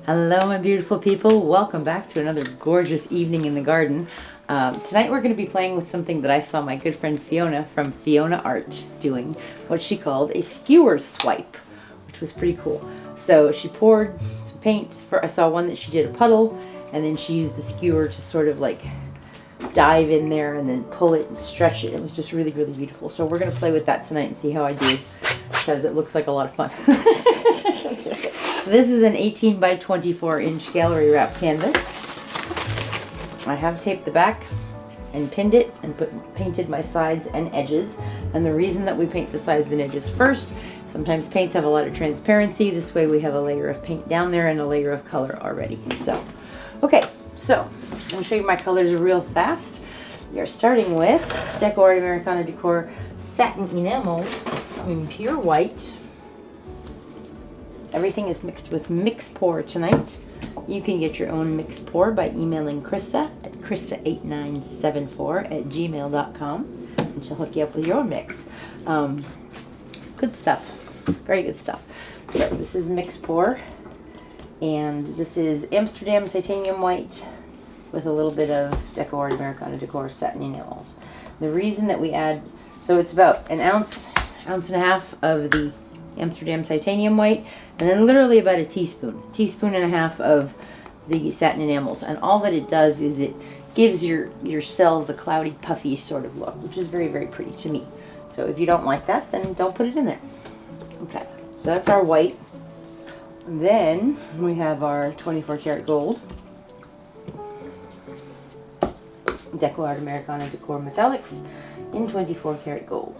Hello my beautiful people, welcome back to another gorgeous evening in the garden. Tonight we're going to be playing with something that I saw my good friend Fiona from Fiona Art doing, what she called a skewer swipe, which was pretty cool. So she poured some paint, I saw one that she did a puddle, and then she used the skewer to sort of like dive in there and then pull it and stretch it. It was just really, really beautiful. So we're going to play with that tonight and see how I do, because it looks like a lot of fun. This is an 18 by 24 inch gallery wrap canvas. I have taped the back and pinned it and painted my sides and edges. And the reason that we paint the sides and edges first, sometimes paints have a lot of transparency. This way we have a layer of paint down there and a layer of color already. So, okay, so I'm going to show you my colors real fast. We are starting with DecoArt Americana Decor Satin Enamels in pure white. Everything is mixed with Mix Pour tonight. You can get your own Mix Pour by emailing Krista at krista8974@gmail.com, and she'll hook you up with your own mix. Good stuff. Very good stuff. So this is Mix Pour, and this is Amsterdam titanium white with a little bit of DecoArt Americana Decor Satin Enamels. The reason that we add, so it's about an ounce and a half of the Amsterdam titanium white, and then literally about a teaspoon and a half of the satin enamels. And all that it does is it gives your cells a cloudy, puffy sort of look, which is very, very pretty to me. So if you don't like that, then don't put it in there. Okay, so that's our white. Then we have our 24 karat gold, DecoArt Americana Decor Metallics in 24 karat gold.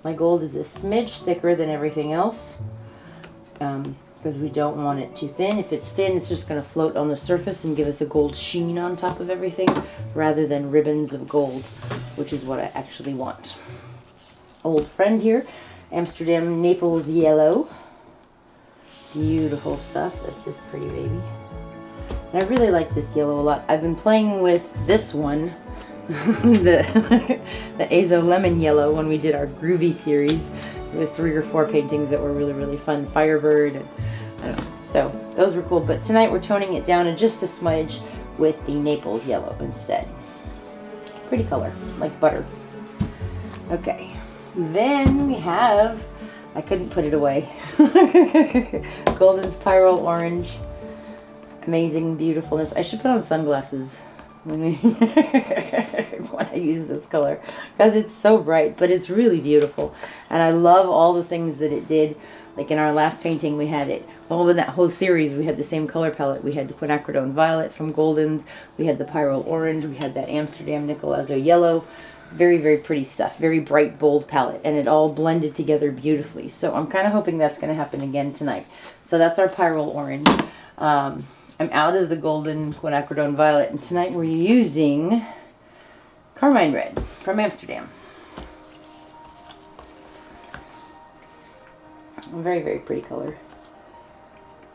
My gold is a smidge thicker than everything else because we don't want it too thin. If it's thin, it's just going to float on the surface and give us a gold sheen on top of everything rather than ribbons of gold, which is what I actually want. Old friend here, Amsterdam Naples Yellow. Beautiful stuff. That's this pretty baby. And I really like this yellow a lot. I've been playing with this one, the Azo Lemon Yellow, when we did our Groovy series. It was 3 or 4 paintings that were really, really fun. Firebird, and I don't know. So those were cool. But tonight we're toning it down just a smidge with the Naples Yellow instead. Pretty color, like butter. Okay. Then we have, I couldn't put it away, Golden's Pyrole Orange. Amazing beautifulness. I should put on sunglasses when I use this color, because it's so bright, but it's really beautiful. And I love all the things that it did. Like in our last painting, we had it, well, in that whole series, we had the same color palette. We had the quinacridone violet from Golden's, we had the Pyrole Orange, we had that Amsterdam Naples Yellow. Very, very pretty stuff. Very bright, bold palette, and it all blended together beautifully. So I'm kind of hoping that's going to happen again tonight. So that's our Pyrole Orange. I'm out of the golden quinacridone violet, and tonight we're using Carmine Red from Amsterdam. A very, very pretty color.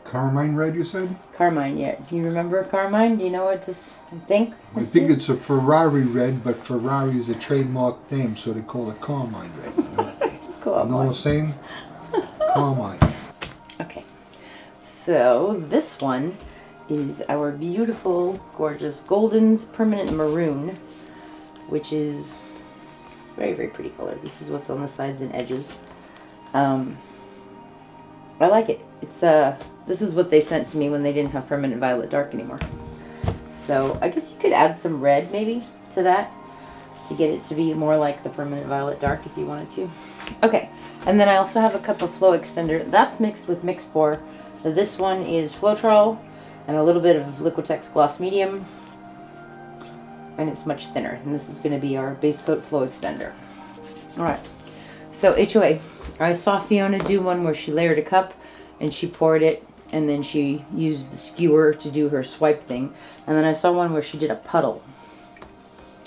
Carmine Red, you said? Carmine, yeah. Do you remember Carmine? Do you know what this, I think it's a Ferrari red, but Ferrari is a trademark name, so they call it Carmine Red. Cool. You know what I'm saying? Carmine. Okay. So this one is our beautiful, gorgeous Golden's Permanent Maroon, which is very, very pretty color. This is what's on the sides and edges. I like it. It's this is what they sent to me when they didn't have Permanent Violet Dark anymore. So I guess you could add some red maybe to that to get it to be more like the Permanent Violet Dark if you wanted to. Okay, and then I also have a cup of Flow Extender. That's mixed with Mix Pour. This one is Floetrol and a little bit of Liquitex Gloss Medium, and it's much thinner. And this is going to be our base coat Flow Extender. Alright, so HOA. I saw Fiona do one where she layered a cup and she poured it, and then she used the skewer to do her swipe thing. And then I saw one where she did a puddle.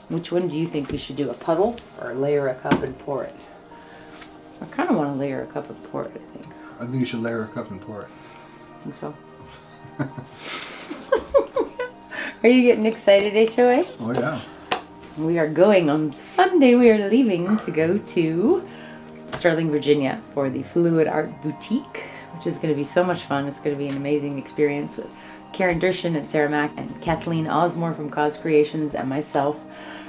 Which one do you think we should do, a puddle or layer a cup and pour it? I kind of want to layer a cup and pour it, I think. I think you should layer a cup and pour it. Think so? Are you getting excited, HOA? Oh yeah. We are going on Sunday. We are leaving to go to Sterling, Virginia for the Fluid Art Boutique which is going to be so much fun. It's going to be an amazing experience with Karen Dershin and Sarah Mack and Kathleen Osmore from Cause Creations and myself.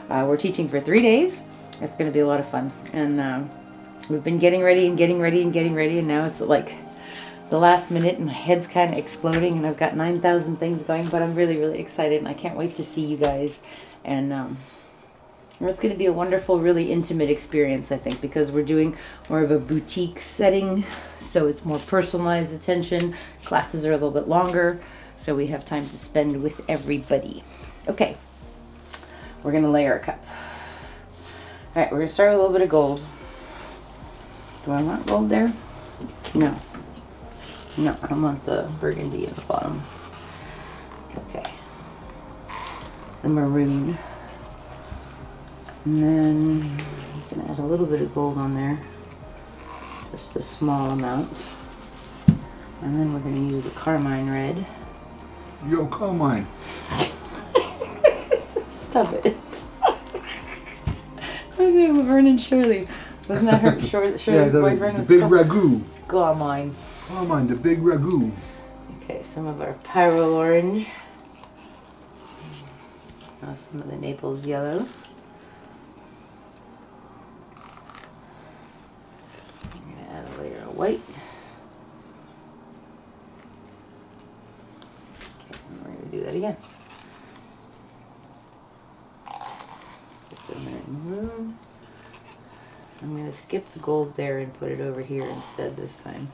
We're teaching for 3 days. It's going to be a lot of fun. And we've been getting ready and getting ready and getting ready, and now it's like the last minute and my head's kind of exploding and I've got 9,000 things going, but I'm really, really excited and I can't wait to see you guys. And it's going to be a wonderful, really intimate experience, I think, because we're doing more of a boutique setting, so it's more personalized attention. Classes are a little bit longer, so we have time to spend with everybody. Okay, we're going to layer a cup. All right, we're going to start with a little bit of gold. Do I want gold there? No. No, I don't want the burgundy at the bottom. Okay. The maroon. And then you can add a little bit of gold on there. Just a small amount. And then we're going to use the Carmine Red. Yo, Carmine. Stop it. I'm doing Laverne and Shirley. Wasn't that her Shirley's boyfriend? The big ragu. Carmine. Carmine, the big ragu. Okay, some of our Pyrole Orange. Now some of the Naples Yellow. I'm going to add a layer of white. Okay, and we're going to do that again. Put them in maroon. I'm going to skip the gold there and put it over here instead this time.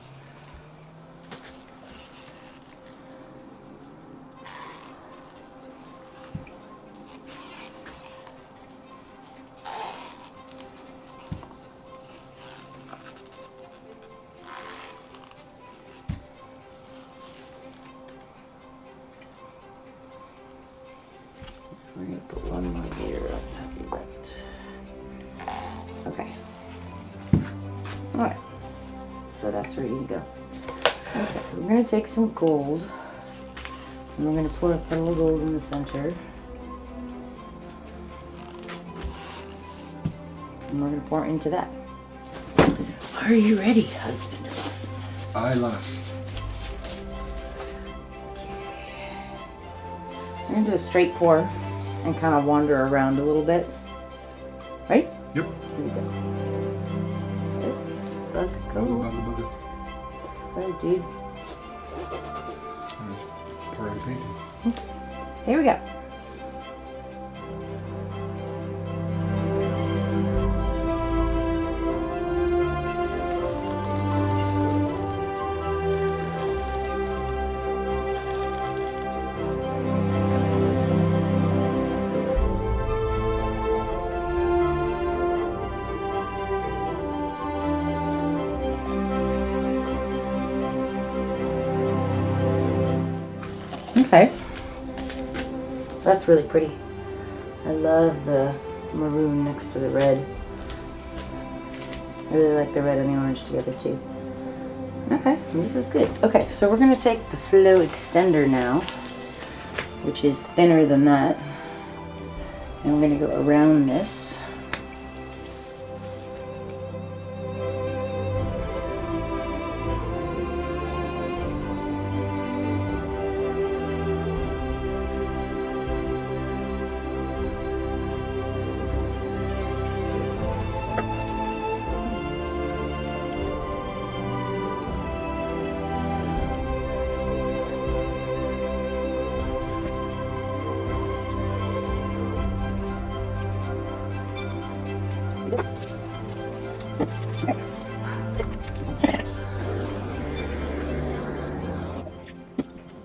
We're going to put one more layer on top of that. Okay. Alright. So that's ready to go. Okay, we're going to take some gold. And we're going to pour a petal of gold in the center. And we're going to pour into that. Are you ready, husband of awesomeness? Aye, lass. We're going to do a straight pour and kind of wander around a little bit. Right? Yep. Here we go. Bug, go. Bugger. Sorry, dude. Alright, painting. Here we go. Okay, that's really pretty. I love the maroon next to the red. I really like the red and the orange together too. Okay, this is good. Okay, so we're going to take the flow extender now, which is thinner than that, and we're going to go around this.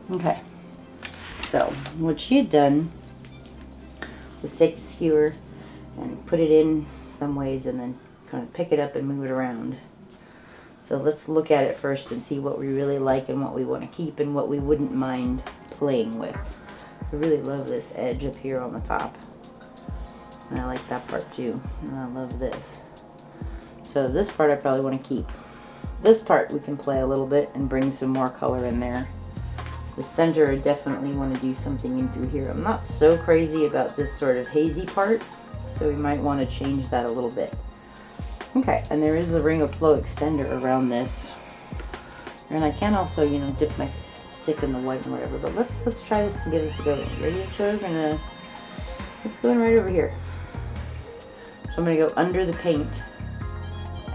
Okay, so what she had done was take the skewer and put it in some ways and then kind of pick it up and move it around. So let's look at it first and see what we really like and what we want to keep and what we wouldn't mind playing with. I really love this edge up here on the top. And I like that part too. And I love this. So this part I probably want to keep. This part we can play a little bit and bring some more color in there. The center, I definitely want to do something in through here. I'm not so crazy about this sort of hazy part, so we might want to change that a little bit. Okay, and there is a ring of flow extender around this. And I can also, you know, dip my stick in the white and whatever, but let's try this and give this a go. Ready, Joe? Let's go in right over here. So I'm gonna go under the paint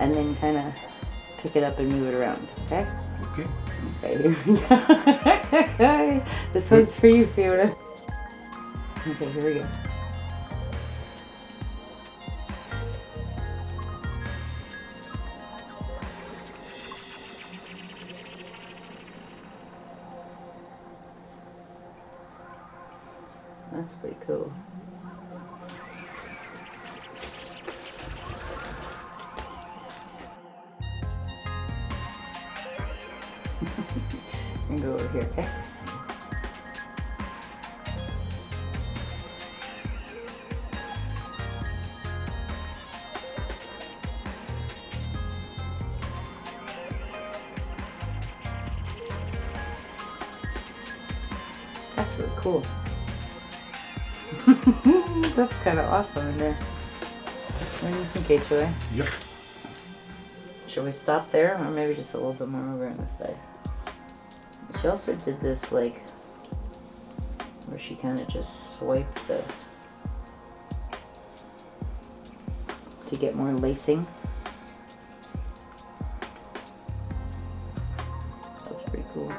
and then kind of pick it up and move it around, okay? Okay. Okay, here we go. This one's for you, Fiona. Okay, here we go. That's pretty cool. And go over here, okay? That's really cool. That's kind of awesome in there. What do you think, HOA? Yep. Should we stop there, or maybe just a little bit more over on this side? She also did this, like, where she kind of just swiped to get more lacing. That's pretty cool.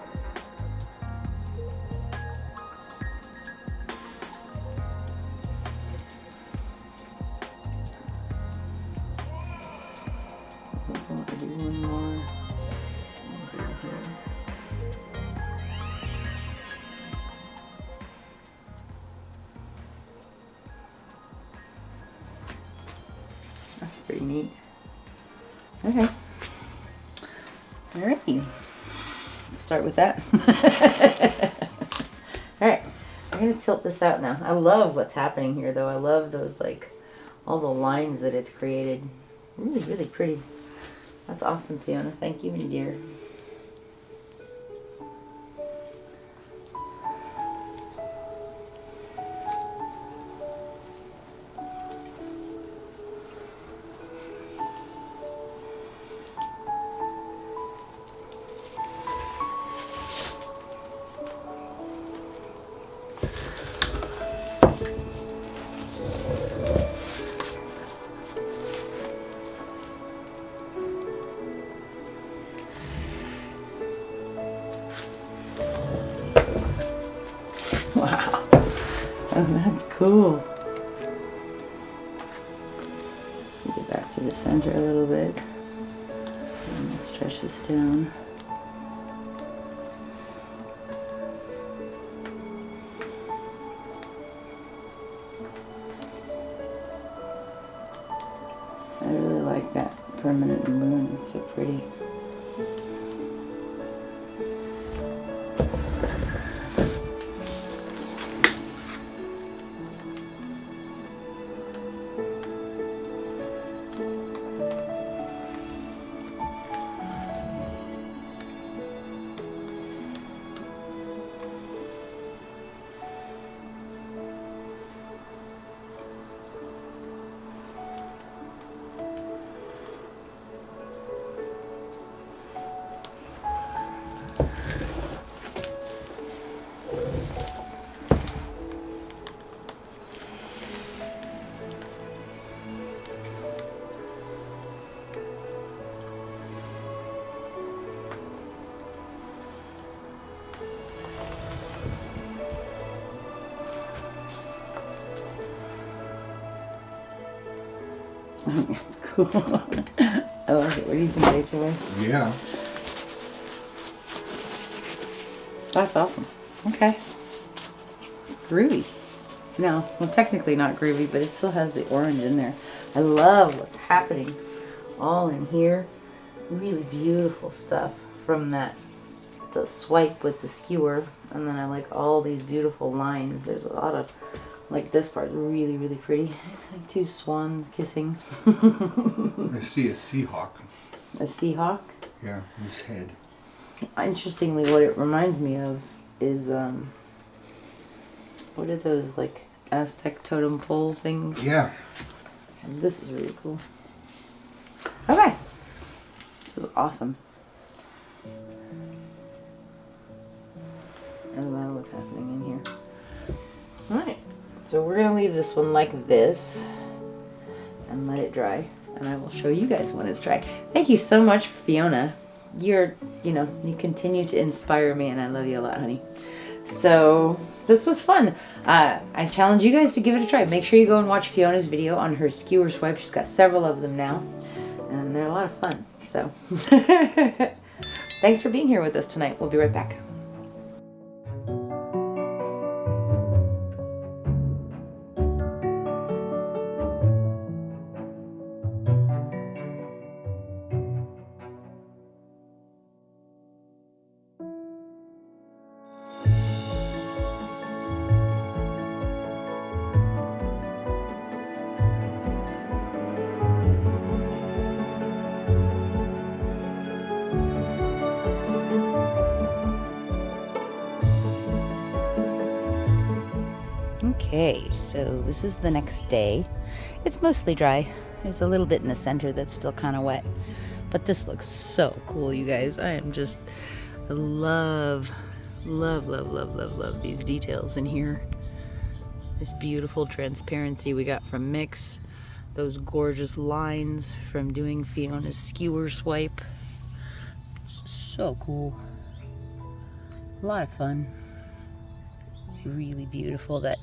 I want to do one more. That's pretty neat. Okay. Alrighty. Let's start with that. Alright. I'm going to tilt this out now. I love what's happening here, though. I love those, like, all the lines that it's created. Really, really pretty. That's awesome, Fiona. Thank you, my dear. Wow. Oh, that's cool. Get back to the center a little bit. And we'll stretch this down. I really like that permanent maroon. It's so pretty. It's cool. I like it. What do you think, HOA? Yeah. That's awesome. Okay. Groovy. No, well, technically not groovy, but it still has the orange in there. I love what's happening all in here. Really beautiful stuff from the swipe with the skewer. And then I like all these beautiful lines. There's a lot of, like, this part really, really pretty. It's like two swans kissing. I see a Seahawk. A Seahawk? Yeah, his head. Interestingly, what it reminds me of is, what are those, like, Aztec totem pole things? Yeah. And this is really cool. Okay. This is awesome. Alright, so we're going to leave this one like this and let it dry. And I will show you guys when it's dry. Thank you so much, Fiona. You continue to inspire me, and I love you a lot, honey. So this was fun. I challenge you guys to give it a try. Make sure you go and watch Fiona's video on her Skewer Swipe. She's got several of them now, and they're a lot of fun. So thanks for being here with us tonight. We'll be right back. Okay, so this is the next day. It's mostly dry. There's a little bit in the center that's still kind of wet. But this looks so cool, you guys. I love these details in here. This beautiful transparency we got from Mix. Those gorgeous lines from doing Fiona's Skewer Swipe. So cool. A lot of fun. Really beautiful. That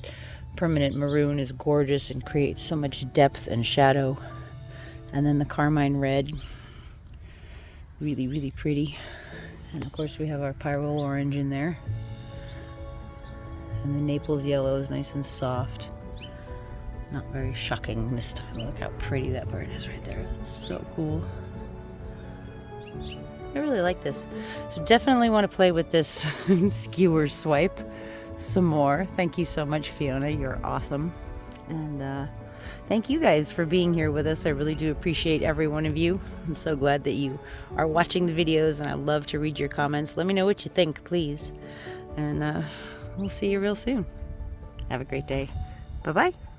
permanent maroon is gorgeous and creates so much depth and shadow. And then the Carmine Red, really pretty. And of course we have our Pyrole Orange in there. And the Naples Yellow is nice and soft. Not very shocking this time. Look how pretty that bird is right there. It's so cool. I really like this. So definitely want to play with this Skewer Swipe some more. Thank you so much, Fiona. You're awesome. And thank you guys for being here with us. I really do appreciate every one of you. I'm so glad that you are watching the videos, and I love to read your comments. Let me know what you think, please. And we'll see you real soon. Have a great day. Bye-bye.